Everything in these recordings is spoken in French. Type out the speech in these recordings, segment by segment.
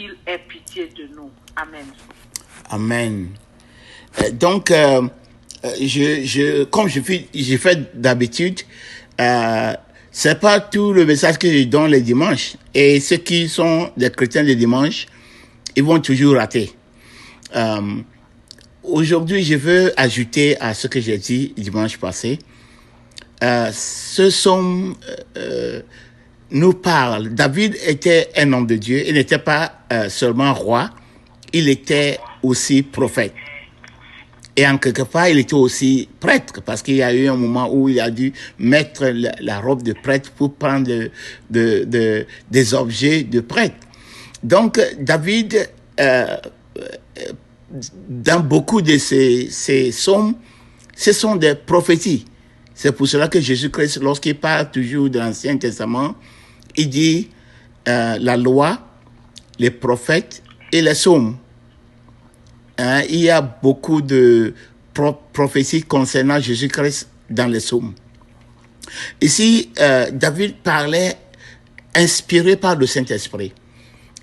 qu'il ait pitié de nous. Amen. Amen. Donc, comme j'ai fait d'habitude, c'est pas tout le message que je donne les dimanches. Et ceux qui sont des chrétiens les dimanches, ils vont toujours rater. Aujourd'hui, je veux ajouter à ce que j'ai dit dimanche passé. Ce somme nous parle. David était un homme de Dieu. Il n'était pas seulement roi, il était aussi prophète. Et en quelque part, il était aussi prêtre, parce qu'il y a eu un moment où il a dû mettre la robe de prêtre pour prendre des objets de prêtre. Donc, David, dans beaucoup de ces psaumes, ce sont des prophéties. C'est pour cela que Jésus-Christ, lorsqu'il parle toujours de l'Ancien Testament, il dit la loi, les prophètes et les psaumes. Il y a beaucoup de prophéties concernant Jésus-Christ dans les psaumes. Ici, David parlait inspiré par le Saint-Esprit.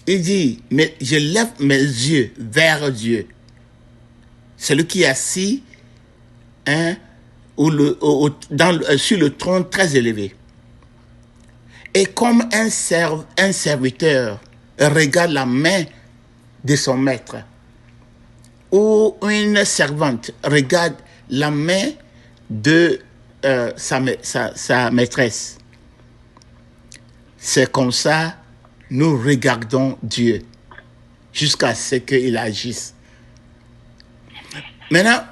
Il dit, mais je lève mes yeux vers Dieu, celui qui est assis sur le trône très élevé. Et comme un serviteur regarde la main de son maître, ou une servante regarde la main de sa maîtresse. C'est comme ça, nous regardons Dieu jusqu'à ce qu'il agisse. Maintenant,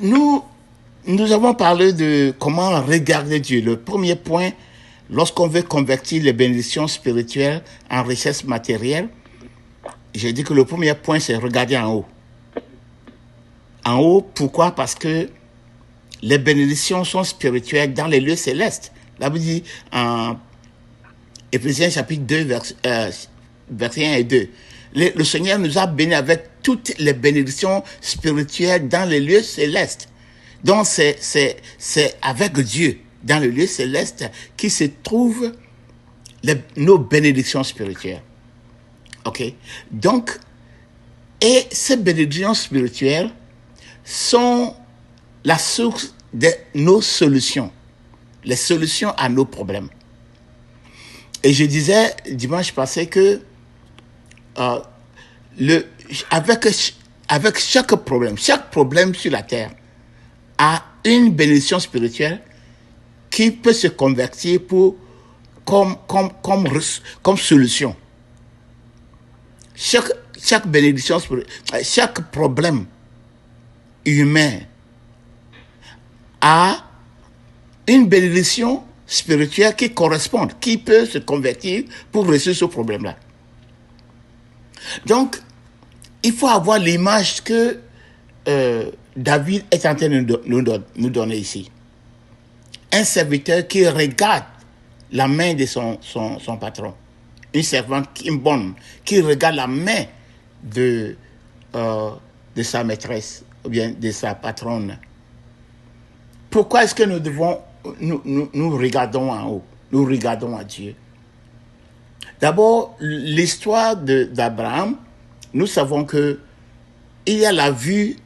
nous avons parlé de comment regarder Dieu. Le premier point, lorsqu'on veut convertir les bénédictions spirituelles en richesse matérielle, j'ai dit que le premier point, c'est regarder en haut. En haut, pourquoi? Parce que les bénédictions sont spirituelles dans les lieux célestes. La Bible dit en Éphésiens chapitre 2, versets 1 et 2. Le Seigneur nous a bénis avec toutes les bénédictions spirituelles dans les lieux célestes. Donc, c'est avec Dieu, dans le lieu céleste, qui se trouvent nos bénédictions spirituelles. OK? Donc, et ces bénédictions spirituelles sont la source de nos solutions, les solutions à nos problèmes. Et je disais dimanche passé que avec chaque problème sur la terre a une bénédiction spirituelle qui peut se convertir comme solution. Chaque bénédiction spirituelle, chaque problème humain a une bénédiction spirituelle qui correspond, qui peut se convertir pour résoudre ce problème-là. Donc, il faut avoir l'image que David est en train de nous donner ici. Un serviteur qui regarde la main de son patron. Une servante, une bonne, qui regarde la main de sa maîtresse ou bien de sa patronne. Pourquoi est-ce que nous regardons en haut? Nous regardons à Dieu. D'abord, l'histoire d'Abraham, nous savons que il y a la vue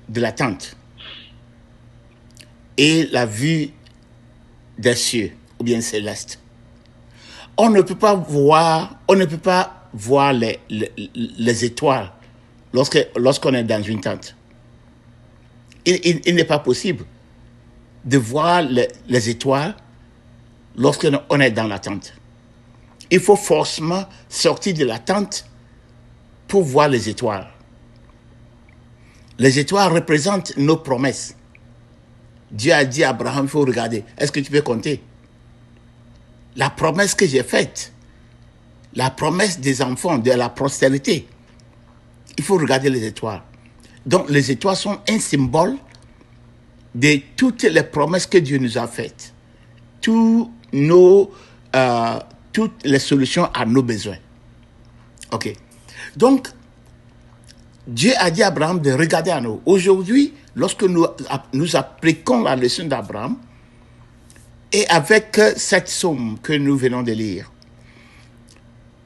de la tente et la vue des cieux, ou bien célestes. On ne peut pas voir les étoiles lorsqu'on est dans une tente. Il n'est pas possible de voir les étoiles lorsqu'on est dans la tente. Il faut forcément sortir de la tente pour voir les étoiles. Les étoiles représentent nos promesses. Dieu a dit à Abraham, il faut regarder. Est-ce que tu peux compter? La promesse que j'ai faite, la promesse des enfants, de la postérité. Il faut regarder les étoiles. Donc, les étoiles sont un symbole de toutes les promesses que Dieu nous a faites. Toutes les solutions à nos besoins. OK. Donc, Dieu a dit à Abraham de regarder en haut. Aujourd'hui, lorsque nous appliquons la leçon d'Abraham, et avec cette somme que nous venons de lire,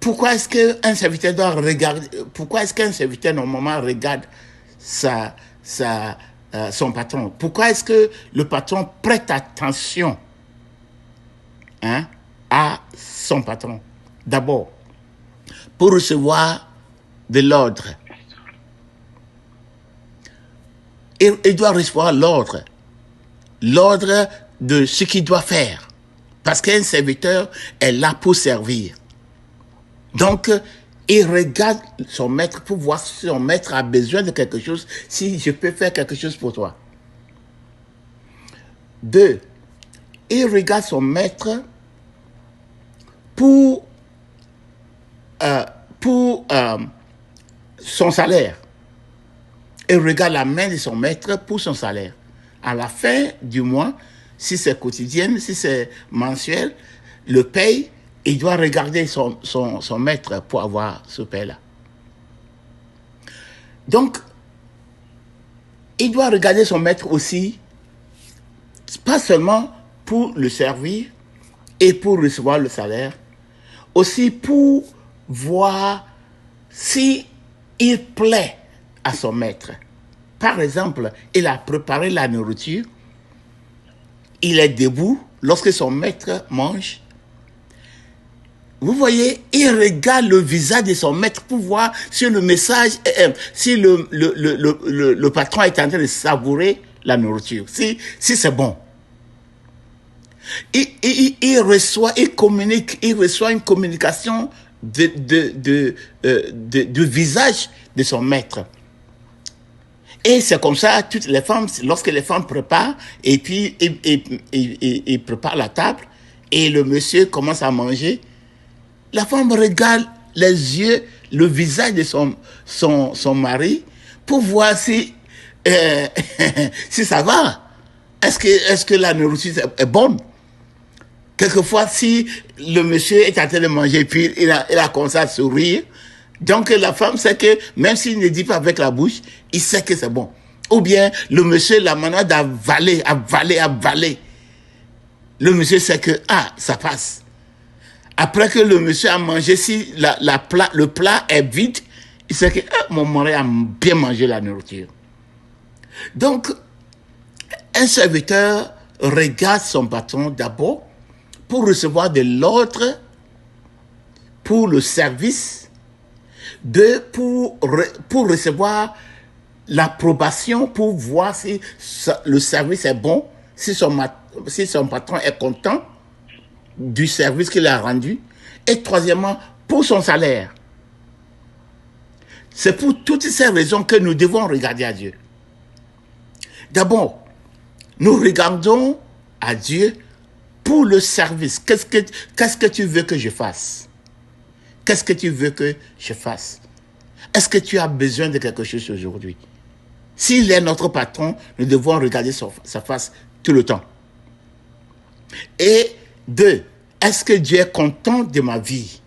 Pourquoi est-ce qu'un serviteur doit regarder, pourquoi est-ce qu'un serviteur normalement regarde son patron? Pourquoi est-ce que le patron prête attention, hein, à son patron? D'abord, pour recevoir de l'ordre. Il doit recevoir l'ordre de ce qu'il doit faire. Parce qu'un serviteur est là pour servir. Donc, il regarde son maître pour voir si son maître a besoin de quelque chose, si je peux faire quelque chose pour toi. 2, il regarde son maître pour son salaire. Il regarde la main de son maître pour son salaire. À la fin du mois, si c'est quotidien, si c'est mensuel, le paye, il doit regarder son maître pour avoir ce paye-là. Donc, il doit regarder son maître aussi, pas seulement pour le servir et pour recevoir le salaire, aussi pour voir si il plaît à son maître. Par exemple, il a préparé la nourriture, il est debout lorsque son maître mange. Vous voyez, il regarde le visage de son maître pour voir si le message, si le patron est en train de savourer la nourriture, si c'est bon. Il reçoit une communication de visage de son maître. Et c'est comme ça, toutes les femmes, lorsque les femmes préparent, et puis ils préparent la table, et le monsieur commence à manger, la femme regarde les yeux, le visage de son mari, pour voir si ça va. Est-ce que la nourriture est bonne? Quelquefois, si le monsieur est en train de manger, puis il a commencé à sourire, donc la femme sait que, même s'il ne dit pas avec la bouche, il sait que c'est bon. Ou bien, le monsieur l'a manière d'avaler. Le monsieur sait que, ça passe. Après que le monsieur a mangé, si le plat est vide, il sait que, mon mari a bien mangé la nourriture. Donc, un serviteur regarde son patron d'abord pour recevoir de l'ordre, pour le service, 2, pour recevoir l'approbation, pour voir si le service est bon, si son patron est content du service qu'il a rendu. Et troisièmement, pour son salaire. C'est pour toutes ces raisons que nous devons regarder à Dieu. D'abord, nous regardons à Dieu pour le service. Qu'est-ce que tu veux que je fasse? Qu'est-ce que tu veux que je fasse? Est-ce que tu as besoin de quelque chose aujourd'hui? S'il est notre patron, nous devons regarder sa face tout le temps. Et 2, est-ce que Dieu est content de ma vie?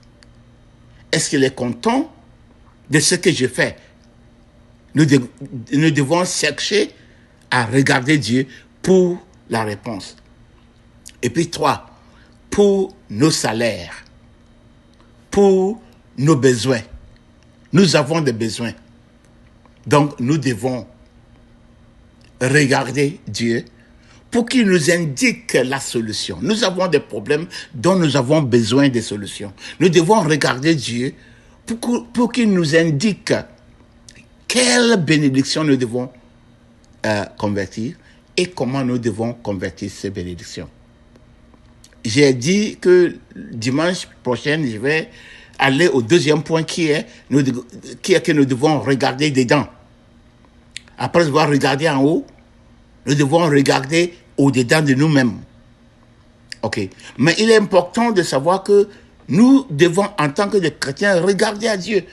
Est-ce qu'il est content de ce que je fais? Nous devons chercher à regarder Dieu pour la réponse. Et puis 3, pour nos salaires, pour nos besoins. Nous avons des besoins. Donc, nous devons regarder Dieu pour qu'il nous indique la solution. Nous avons des problèmes dont nous avons besoin de solutions. Nous devons regarder Dieu pour qu'il nous indique quelle bénédiction nous devons convertir et comment nous devons convertir ces bénédictions. J'ai dit que dimanche prochain, je vais aller au deuxième point qui est que nous devons regarder dedans. Après avoir regardé en haut, nous devons regarder au-dedans de nous-mêmes. Ok. Mais il est important de savoir que nous devons, en tant que chrétiens, regarder à Dieu,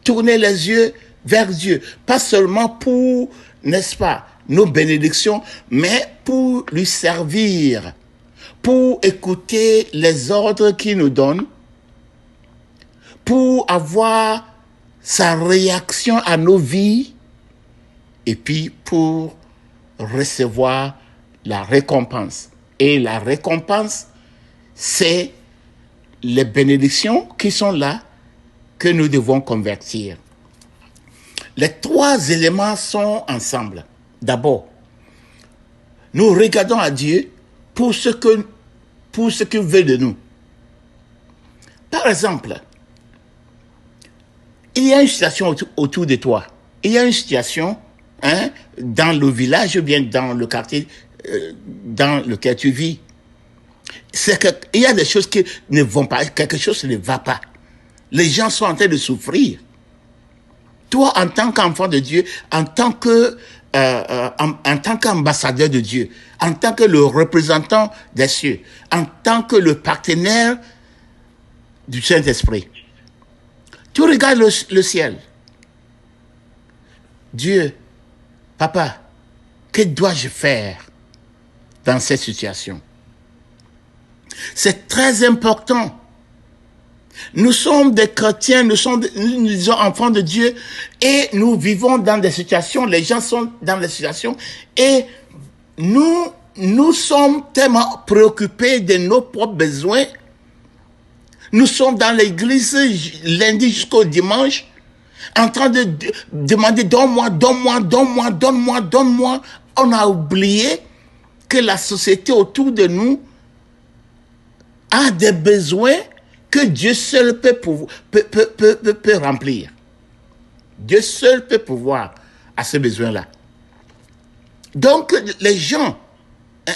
tourner les yeux vers Dieu, pas seulement pour, n'est-ce pas, nos bénédictions, mais pour lui servir, pour écouter les ordres qu'il nous donne, pour avoir sa réaction à nos vies, et puis pour recevoir la récompense. Et la récompense, c'est les bénédictions qui sont là que nous devons convertir. Les trois éléments sont ensemble. D'abord, nous regardons à Dieu pour ce qu'il veut de nous. Par exemple, il y a une situation autour de toi. Il y a une situation dans le village ou bien dans le quartier dans lequel tu vis. C'est qu'il y a des choses qui ne vont pas, quelque chose ne va pas. Les gens sont en train de souffrir. Toi, en tant qu'enfant de Dieu, en tant qu'ambassadeur de Dieu, en tant que le représentant des cieux, en tant que le partenaire du Saint-Esprit, tu regardes le ciel. Dieu, papa, que dois-je faire dans cette situation? C'est très important. Nous sommes des chrétiens, nous sommes enfants de Dieu et nous vivons dans des situations, les gens sont dans des situations et nous sommes tellement préoccupés de nos propres besoins. Nous sommes dans l'église lundi jusqu'au dimanche en train de demander donne-moi. On a oublié que la société autour de nous a des besoins que Dieu seul peut remplir. Dieu seul peut pouvoir à ces besoins-là. Donc, les gens,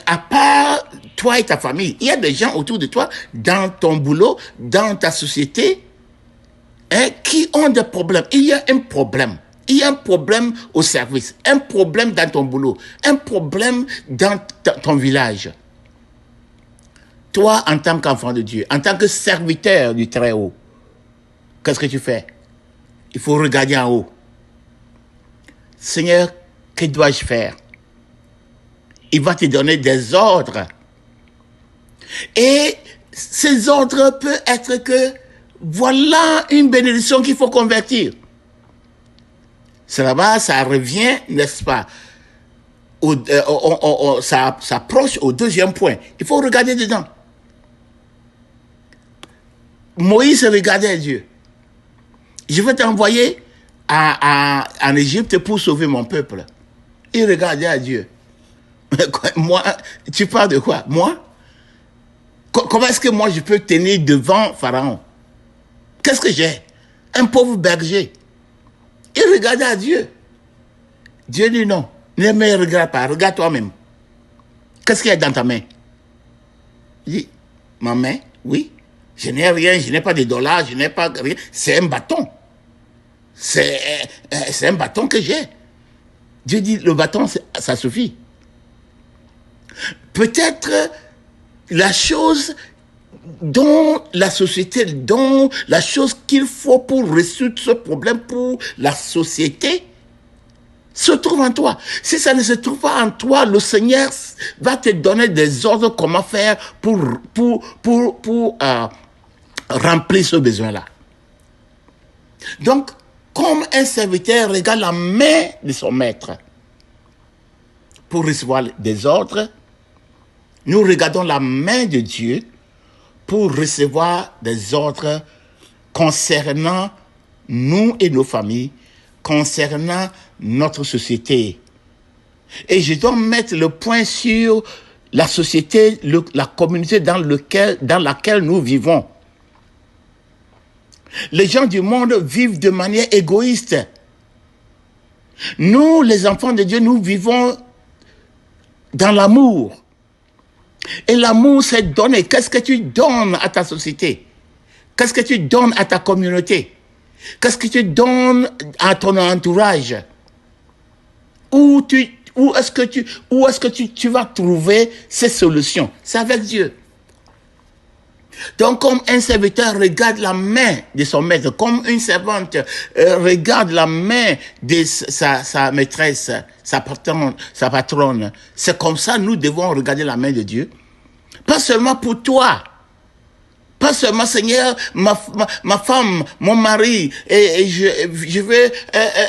à part toi et ta famille, il y a des gens autour de toi, dans ton boulot, dans ta société, qui ont des problèmes. Il y a un problème. Il y a un problème au service, un problème dans ton boulot, un problème dans ton village. Toi, en tant qu'enfant de Dieu, en tant que serviteur du Très-Haut, qu'est-ce que tu fais? Il faut regarder en haut. Seigneur, que dois-je faire? Il va te donner des ordres. Et ces ordres peuvent être que voilà une bénédiction qu'il faut convertir. Ça revient, n'est-ce pas? Ça approche au deuxième point. Il faut regarder dedans. Moïse regardait à Dieu. Je vais t'envoyer en Égypte pour sauver mon peuple. Il regardait à Dieu. Moi, tu parles de quoi? Moi? Comment est-ce que moi je peux tenir devant Pharaon? Qu'est-ce que j'ai? Un pauvre berger. Il regardait à Dieu. Dieu dit non. Ne me regarde pas. Regarde toi-même. Qu'est-ce qu'il y a dans ta main? Il dit, ma main? Oui. Je n'ai rien, je n'ai pas de dollars, je n'ai pas rien. C'est un bâton. C'est un bâton que j'ai. Dieu dit, le bâton, ça suffit. Peut-être la chose dont la société, dont la chose qu'il faut pour résoudre ce problème pour la société, se trouve en toi. Si ça ne se trouve pas en toi, le Seigneur va te donner des ordres comment faire pour remplir ce besoin-là. Donc, comme un serviteur regarde la main de son maître pour recevoir des ordres, nous regardons la main de Dieu pour recevoir des ordres concernant nous et nos familles, concernant notre société. Et je dois mettre le point sur la société, la communauté dans laquelle nous vivons. Les gens du monde vivent de manière égoïste. Nous, les enfants de Dieu, nous vivons dans l'amour. Et l'amour, c'est donner. Qu'est-ce que tu donnes à ta société? Qu'est-ce que tu donnes à ta communauté? Qu'est-ce que tu donnes à ton entourage? Où est-ce que tu vas trouver ces solutions? C'est avec Dieu. Donc, comme un serviteur regarde la main de son maître, comme une servante regarde la main de sa maîtresse, sa patronne, c'est comme ça nous devons regarder la main de Dieu. Pas seulement pour toi. Pas seulement, Seigneur, ma femme, mon mari, et je veux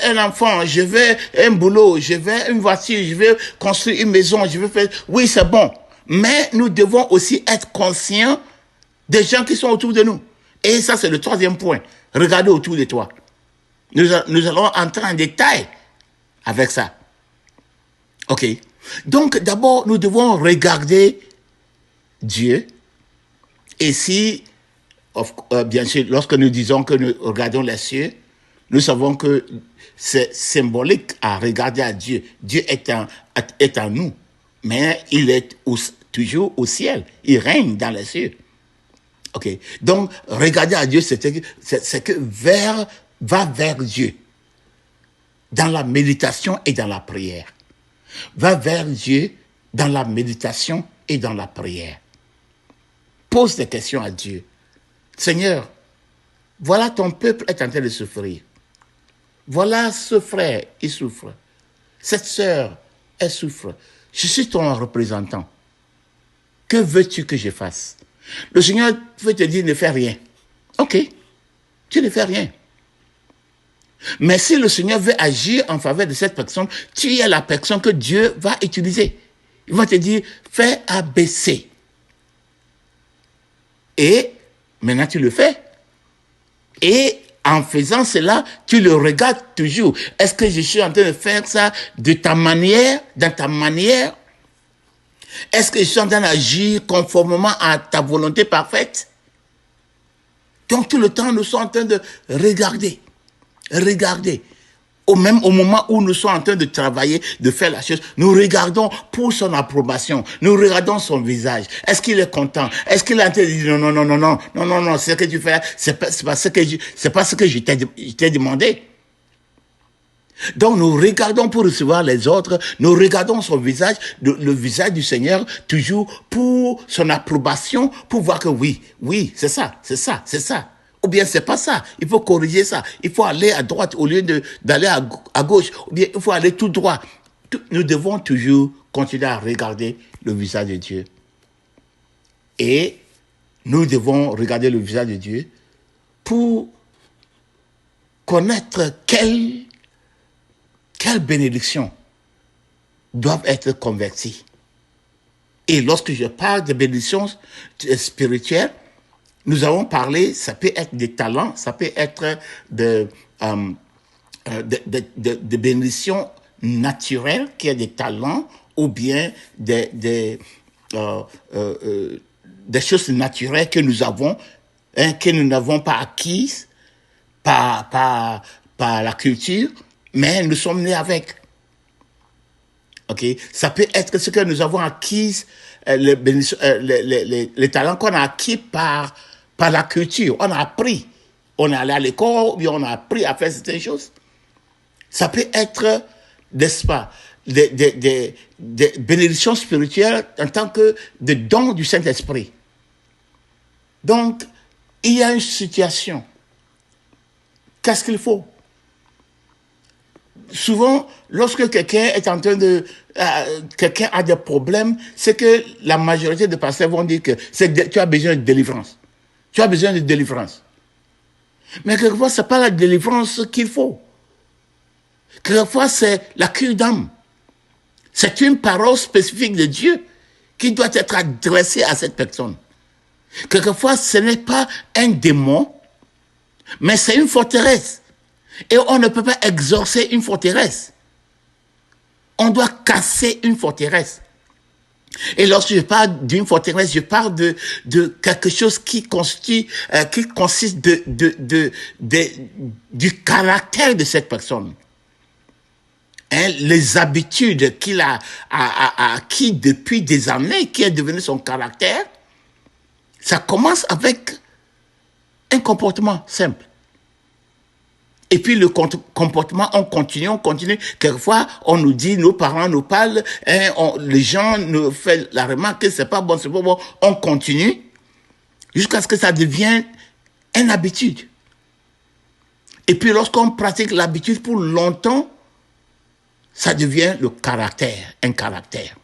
un enfant, je veux un boulot, je veux une voiture, je veux construire une maison, je veux faire... Oui, c'est bon. Mais nous devons aussi être conscients des gens qui sont autour de nous. Et ça, c'est le troisième point. Regarde autour de toi. Nous allons entrer en détail avec ça. OK. Donc, d'abord, nous devons regarder Dieu. Et si, bien sûr, lorsque nous disons que nous regardons les cieux, nous savons que c'est symbolique à regarder à Dieu. Dieu est en nous, mais il est toujours au ciel. Il règne dans les cieux. OK. Donc, regarder à Dieu, c'est que va vers Dieu dans la méditation et dans la prière. Va vers Dieu dans la méditation et dans la prière. Pose des questions à Dieu. Seigneur, voilà ton peuple est en train de souffrir. Voilà ce frère, il souffre. Cette sœur, elle souffre. Je suis ton représentant. Que veux-tu que je fasse? Le Seigneur veut te dire ne fais rien. OK, tu ne fais rien. Mais si le Seigneur veut agir en faveur de cette personne, tu es la personne que Dieu va utiliser. Il va te dire, fais ABC. Et maintenant tu le fais. Et en faisant cela, tu le regardes toujours. Est-ce que je suis en train de faire ça de ta manière, dans ta manière? Est-ce que je suis en train d'agir conformément à ta volonté parfaite? Donc tout le temps, nous sommes en train de regarder. Regardez. Même au moment où nous sommes en train de travailler, de faire la chose, nous regardons pour son approbation. Nous regardons son visage. Est-ce qu'il est content? Est-ce qu'il est en train de dire non, ce que tu fais, c'est pas ce que je t'ai demandé. Donc nous regardons pour recevoir les autres, nous regardons son visage, le visage du Seigneur, toujours pour son approbation, pour voir que oui, c'est ça. Ou bien c'est pas ça, il faut corriger ça, il faut aller à droite au lieu d'aller à gauche, ou bien il faut aller tout droit. Nous devons toujours continuer à regarder le visage de Dieu. Et nous devons regarder le visage de Dieu pour connaître quelle bénédiction doivent être converties. Et lorsque je parle de bénédictions spirituelles, nous avons parlé, ça peut être des talents, ça peut être de bénédictions naturelles, qui est des talents, ou bien des choses naturelles que nous avons, que nous n'avons pas acquises par la culture, mais nous sommes nés avec. OK? Ça peut être ce que nous avons acquis, les talents qu'on a acquis par la culture. On a appris. On est allé à l'école, ou bien on a appris à faire certaines choses. Ça peut être, n'est-ce pas, des bénédictions spirituelles en tant que des dons du Saint-Esprit. Donc, il y a une situation. Qu'est-ce qu'il faut? Souvent, lorsque quelqu'un est en train quelqu'un a des problèmes, c'est que la majorité des pasteurs vont dire que tu as besoin de délivrance. Tu as besoin de délivrance. Mais quelquefois, ce n'est pas la délivrance qu'il faut. Quelquefois, c'est la cure d'âme. C'est une parole spécifique de Dieu qui doit être adressée à cette personne. Quelquefois, ce n'est pas un démon, mais c'est une forteresse. Et on ne peut pas exorcer une forteresse. On doit casser une forteresse. Et lorsque je parle d'une forteresse, je parle de quelque chose qui consiste du caractère de cette personne. Les habitudes qu'il a acquis depuis des années, qui est devenu son caractère, ça commence avec un comportement simple. Et puis le comportement, on continue. Quelquefois, on nous dit, nos parents nous parlent, les gens nous font la remarque que c'est pas bon. On continue jusqu'à ce que ça devienne une habitude. Et puis lorsqu'on pratique l'habitude pour longtemps, ça devient le caractère, un caractère.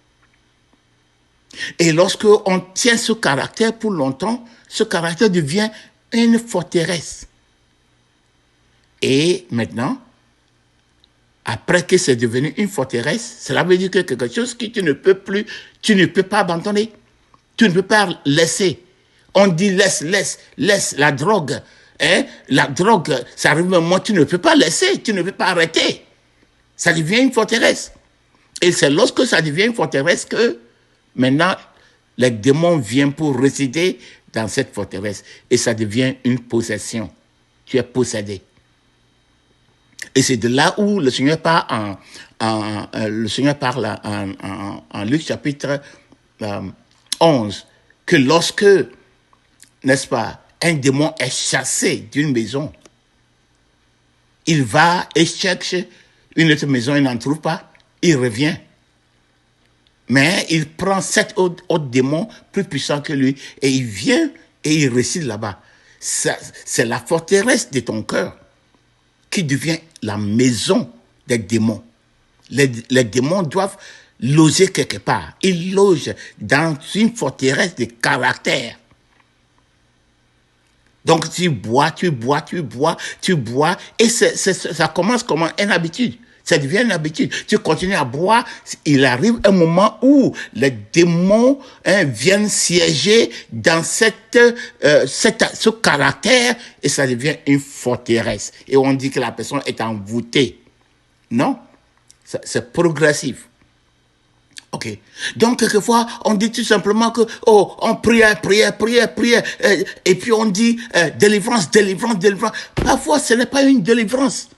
Et lorsqu'on tient ce caractère pour longtemps, ce caractère devient une forteresse. Et maintenant, après que c'est devenu une forteresse, cela veut dire que quelque chose que tu ne peux pas abandonner. Tu ne peux pas laisser. On dit laisse la drogue, Hein? La drogue, ça arrive un moment, tu ne peux pas laisser, tu ne peux pas arrêter. Ça devient une forteresse. Et c'est lorsque ça devient une forteresse que maintenant les démons viennent pour résider dans cette forteresse. Et ça devient une possession. Tu es possédé. Et c'est de là où le Seigneur parle en Luc chapitre 11, que lorsque, n'est-ce pas, un démon est chassé d'une maison, il va et cherche une autre maison, il n'en trouve pas, il revient. Mais il prend 7 autres démons plus puissants que lui et il vient et il réside là-bas. C'est la forteresse de ton cœur qui devient la maison des démons. Les démons doivent loger quelque part. Ils logent dans une forteresse de caractère. Donc tu bois, et ça commence comme une habitude. Ça devient une habitude. Tu continues à boire, il arrive un moment où les démons viennent siéger dans ce caractère et ça devient une forteresse. Et on dit que la personne est envoûtée. Non, c'est progressif. Ok. Donc, quelquefois, on dit tout simplement que, on prie, et puis on dit délivrance. Parfois, ce n'est pas une délivrance.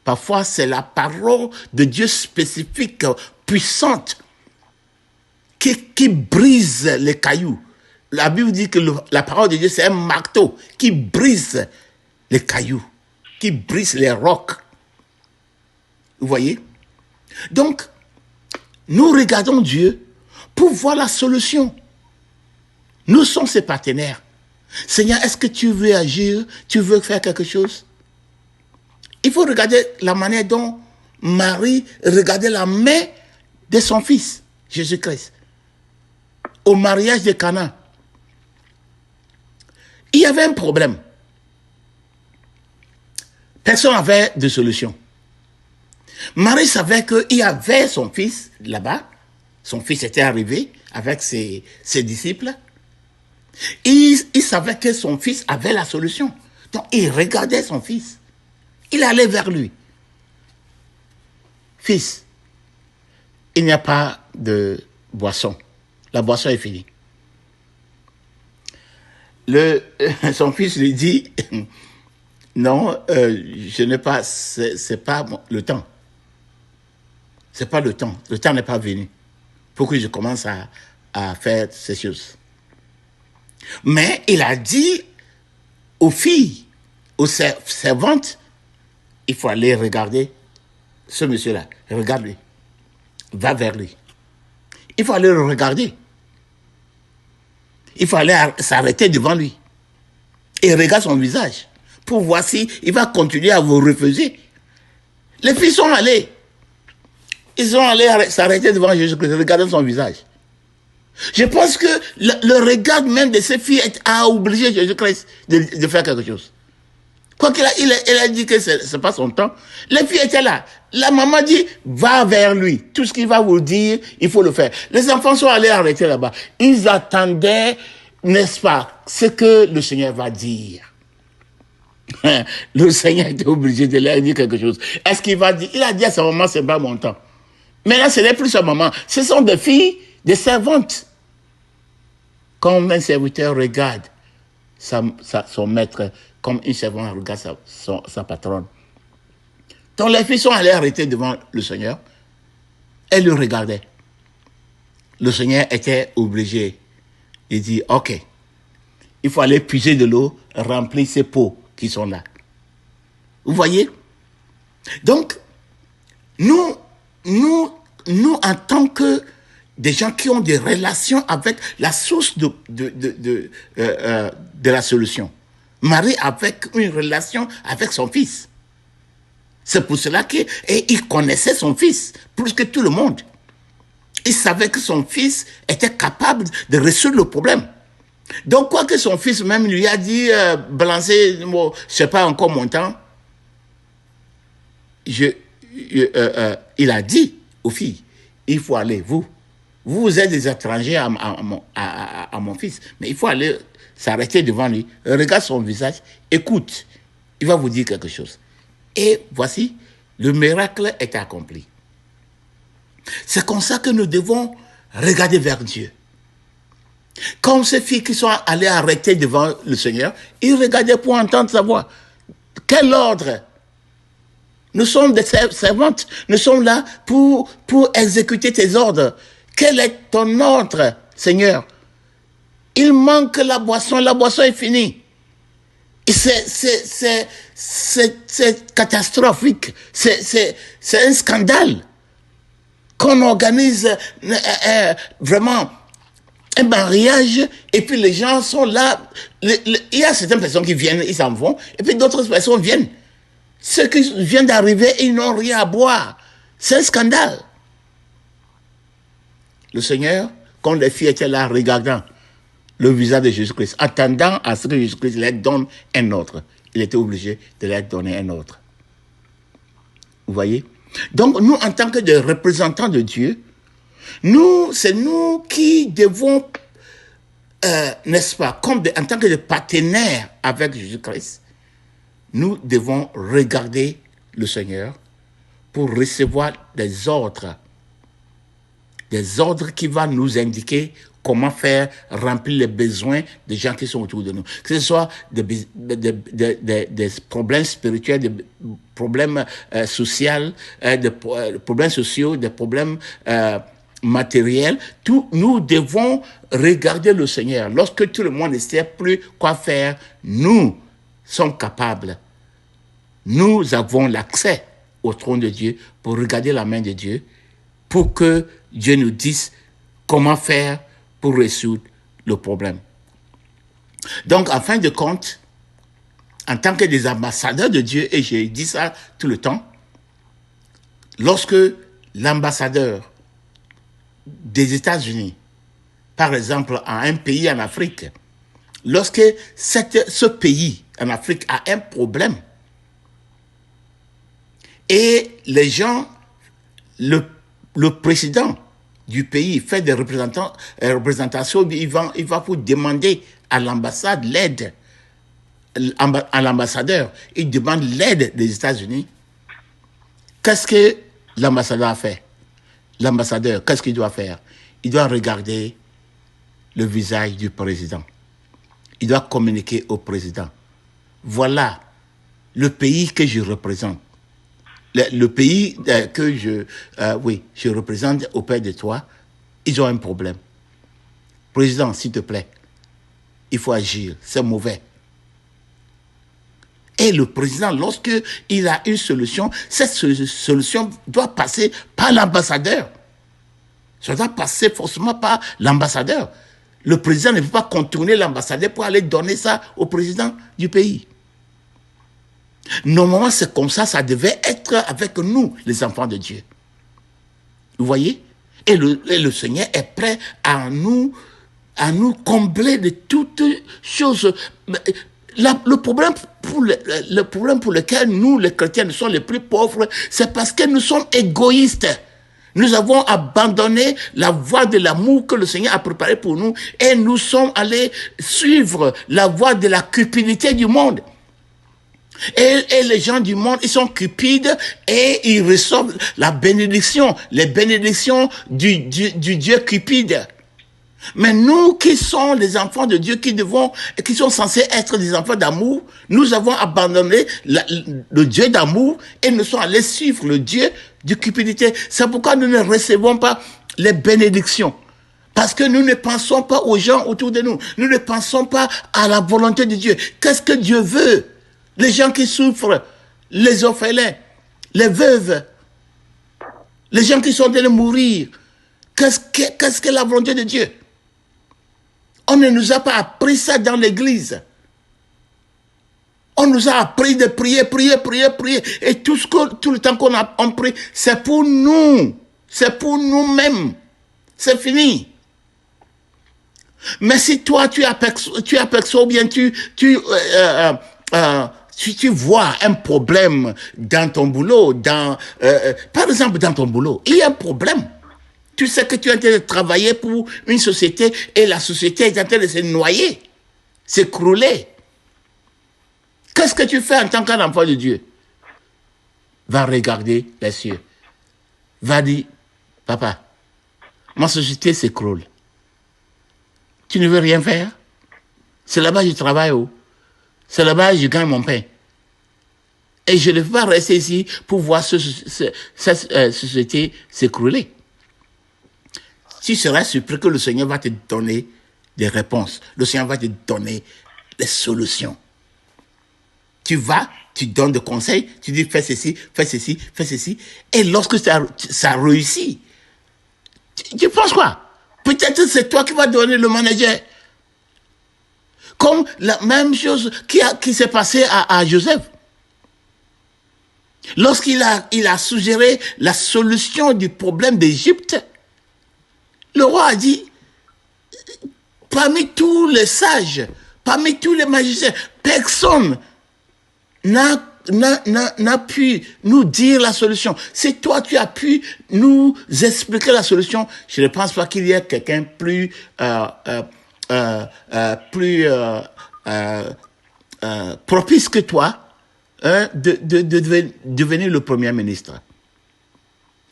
Parfois, c'est la parole de Dieu spécifique, puissante, qui brise les cailloux. La Bible dit que la parole de Dieu, c'est un marteau qui brise les cailloux, qui brise les rocs. Vous voyez? Donc, nous regardons Dieu pour voir la solution. Nous sommes ses partenaires. Seigneur, est-ce que tu veux agir? Tu veux faire quelque chose? Il faut regarder la manière dont Marie regardait la main de son fils, Jésus-Christ, au mariage de Cana. Il y avait un problème. Personne n'avait de solution. Marie savait qu'il y avait son fils là-bas. Son fils était arrivé avec ses disciples. Il savait que son fils avait la solution. Donc, il regardait son fils. Il allait vers lui. Fils, il n'y a pas de boisson. La boisson est finie. Son fils lui dit, non, je n'ai pas, c'est pas le temps. C'est pas le temps. Le temps n'est pas venu pour que je commence à faire ces choses. Mais il a dit aux filles, aux servantes, il faut aller regarder ce monsieur-là. Regarde-lui. Va vers lui. Il faut aller le regarder. Il faut aller s'arrêter devant lui. Et regarde son visage pour voir si il va continuer à vous refuser. Les filles sont allées. Ils sont allés s'arrêter devant Jésus-Christ, regarder son visage. Je pense que le regard même de ces filles a obligé Jésus-Christ de faire quelque chose. Quoi qu'il a dit que ce n'est pas son temps. Les filles étaient là. La maman dit, va vers lui. Tout ce qu'il va vous dire, il faut le faire. Les enfants sont allés arrêter là-bas. Ils attendaient, n'est-ce pas, ce que le Seigneur va dire. Le Seigneur était obligé de leur dire quelque chose. Est-ce qu'il va dire? Il a dit à sa maman, c'est pas mon temps. Maintenant, ce n'est plus sa maman. Ce sont des filles, des servantes. Comme un serviteur regarde son maître, comme une servante regarde sa patronne. Donc les filles sont allées arrêter devant le Seigneur. Elles le regardaient. Le Seigneur était obligé. Il dit, ok, il faut aller puiser de l'eau, remplir ces pots qui sont là. Vous voyez? Donc, nous, en tant que des gens qui ont des relations avec la source de la solution. Marie avait une relation avec son fils. C'est pour cela qu'il connaissait son fils plus que tout le monde. Il savait que son fils était capable de résoudre le problème. Donc, quoi que son fils même lui a dit, balancer, je ne sais pas encore mon temps, il a dit aux filles, il faut aller, vous êtes des étrangers à à mon fils. Mais il faut aller s'arrêter devant lui, regarde son visage, écoute. Il va vous dire quelque chose. Et voici, le miracle est accompli. C'est comme ça que nous devons regarder vers Dieu. Comme ces filles qui sont allées arrêter devant le Seigneur, ils regardaient pour entendre sa voix. Quel ordre? Nous sommes des servantes. Nous sommes là pour exécuter tes ordres. Quel est ton ordre, Seigneur? Il manque la boisson est finie. C'est catastrophique. C'est un scandale qu'on organise vraiment un mariage et puis les gens sont là. Il y a certaines personnes qui viennent, ils s'en vont, et puis d'autres personnes viennent. Ceux qui viennent d'arriver, ils n'ont rien à boire. C'est un scandale. Le Seigneur, quand les filles étaient là regardant le visage de Jésus-Christ, attendant à ce que Jésus-Christ leur donne un autre, il était obligé de leur donner un autre. Vous voyez? Donc, nous, en tant que des représentants de Dieu, c'est nous qui devons, n'est-ce pas, en tant que des partenaires avec Jésus-Christ, nous devons regarder le Seigneur pour recevoir des ordres qui vont nous indiquer comment faire remplir les besoins des gens qui sont autour de nous. Que ce soit des problèmes spirituels, des problèmes sociaux, des problèmes sociaux, des problèmes matériels. Nous devons regarder le Seigneur. Lorsque tout le monde ne sait plus quoi faire, nous sommes capables. Nous avons l'accès au trône de Dieu pour regarder la main de Dieu, pour que Dieu nous dise comment faire pour résoudre le problème. Donc, en fin de compte, en tant que des ambassadeurs de Dieu, et j'ai dit ça tout le temps, lorsque l'ambassadeur des États-Unis, par exemple, à un pays en Afrique, lorsque ce pays en Afrique a un problème, et les gens, le président du pays fait des représentations, il va pour demander à l'ambassade l'aide, à l'ambassadeur, il demande l'aide des États-Unis. Qu'est-ce que l'ambassadeur a fait? L'ambassadeur, qu'est-ce qu'il doit faire? Il doit regarder le visage du président. Il doit communiquer au président. Voilà le pays que je représente. Le pays que je représente auprès de toi, ils ont un problème. Président, s'il te plaît, il faut agir, c'est mauvais. Et le président, lorsqu'il a une solution, cette solution doit passer par l'ambassadeur. Ça doit passer forcément par l'ambassadeur. Le président ne peut pas contourner l'ambassadeur pour aller donner ça au président du pays. Normalement, c'est comme ça, ça devait être avec nous, les enfants de Dieu. Vous voyez? Et le Seigneur est prêt à nous combler de toutes choses. Le problème pour lequel nous, les chrétiens, nous sommes les plus pauvres, c'est parce que nous sommes égoïstes. Nous avons abandonné la voie de l'amour que le Seigneur a préparée pour nous et nous sommes allés suivre la voie de la cupidité du monde. Et les gens du monde, ils sont cupides et ils reçoivent la bénédiction, les bénédictions du Dieu cupide. Mais nous qui sommes les enfants de Dieu, qui sont censés être des enfants d'amour, nous avons abandonné le Dieu d'amour et nous sommes allés suivre le Dieu de cupidité. C'est pourquoi nous ne recevons pas les bénédictions. Parce que nous ne pensons pas aux gens autour de nous. Nous ne pensons pas à la volonté de Dieu. Qu'est-ce que Dieu veut? Les gens qui souffrent, les orphelins, les veuves, les gens qui sont en train de mourir. Qu'est-ce que la volonté de Dieu? On ne nous a pas appris ça dans l'église. On nous a appris de prier. Et tout le temps qu'on prie, c'est pour nous. C'est pour nous-mêmes. C'est fini. Mais si toi, tu aperçois ou bien tu vois un problème dans ton boulot, par exemple dans ton boulot, il y a un problème. Tu sais que tu es en train de travailler pour une société et la société est en train de se noyer, s'écrouler. Qu'est-ce que tu fais en tant qu'enfant de Dieu? Va regarder les cieux. Va dire, papa, ma société s'écroule. Tu ne veux rien faire? C'est là-bas que je travaille. Oh. C'est là-bas que je gagne mon pain. Et je ne vais pas rester ici pour voir cette société s'écrouler. Tu seras surpris que le Seigneur va te donner des réponses. Le Seigneur va te donner des solutions. Tu vas, tu donnes des conseils, tu dis fais ceci, fais ceci, fais ceci. Et lorsque ça réussit, tu penses quoi? Peut-être c'est toi qui vas donner le manager. Comme la même chose qui s'est passée à Joseph. Lorsqu'il a suggéré la solution du problème d'Égypte, le roi a dit, parmi tous les sages, parmi tous les magiciens, personne n'a pu nous dire la solution. C'est toi qui as pu nous expliquer la solution. Je ne pense pas qu'il y ait quelqu'un plus propice que toi de devenir le premier ministre.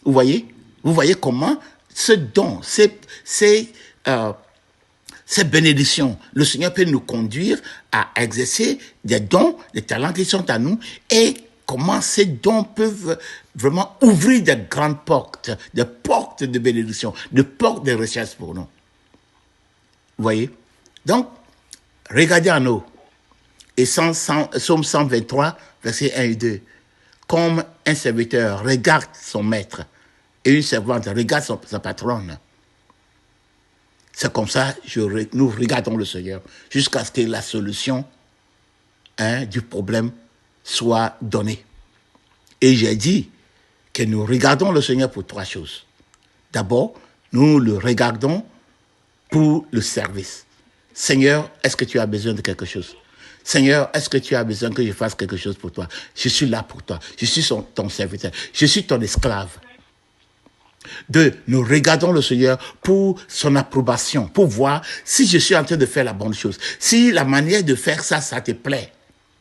Vous voyez? Vous voyez comment ce don, ces bénédictions, le Seigneur peut nous conduire à exercer des dons, des talents qui sont à nous, et comment ces dons peuvent vraiment ouvrir des grandes portes, des portes de bénédiction, des portes de richesse pour nous. Vous voyez? Donc, regardez en haut. Et Psaume 123, versets 1 et 2. Comme un serviteur regarde son maître et une servante regarde sa patronne. C'est comme ça que nous regardons le Seigneur jusqu'à ce que la solution du problème soit donnée. Et j'ai dit que nous regardons le Seigneur pour trois choses. D'abord, nous le regardons pour le service. Seigneur, est-ce que tu as besoin de quelque chose? Seigneur, est-ce que tu as besoin que je fasse quelque chose pour toi? Je suis là pour toi. Je suis ton serviteur. Je suis ton esclave. Deux, nous regardons le Seigneur pour son approbation, pour voir si je suis en train de faire la bonne chose. Si la manière de faire ça, ça te plaît.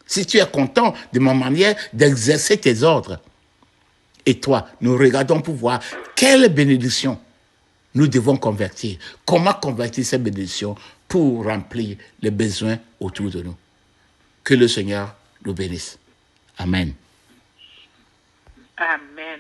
Si tu es content de ma manière d'exercer tes ordres. Et toi, nous regardons pour voir quelle bénédiction nous devons convertir. Comment convertir ces bénédictions pour remplir les besoins autour de nous. Que le Seigneur nous bénisse. Amen. Amen.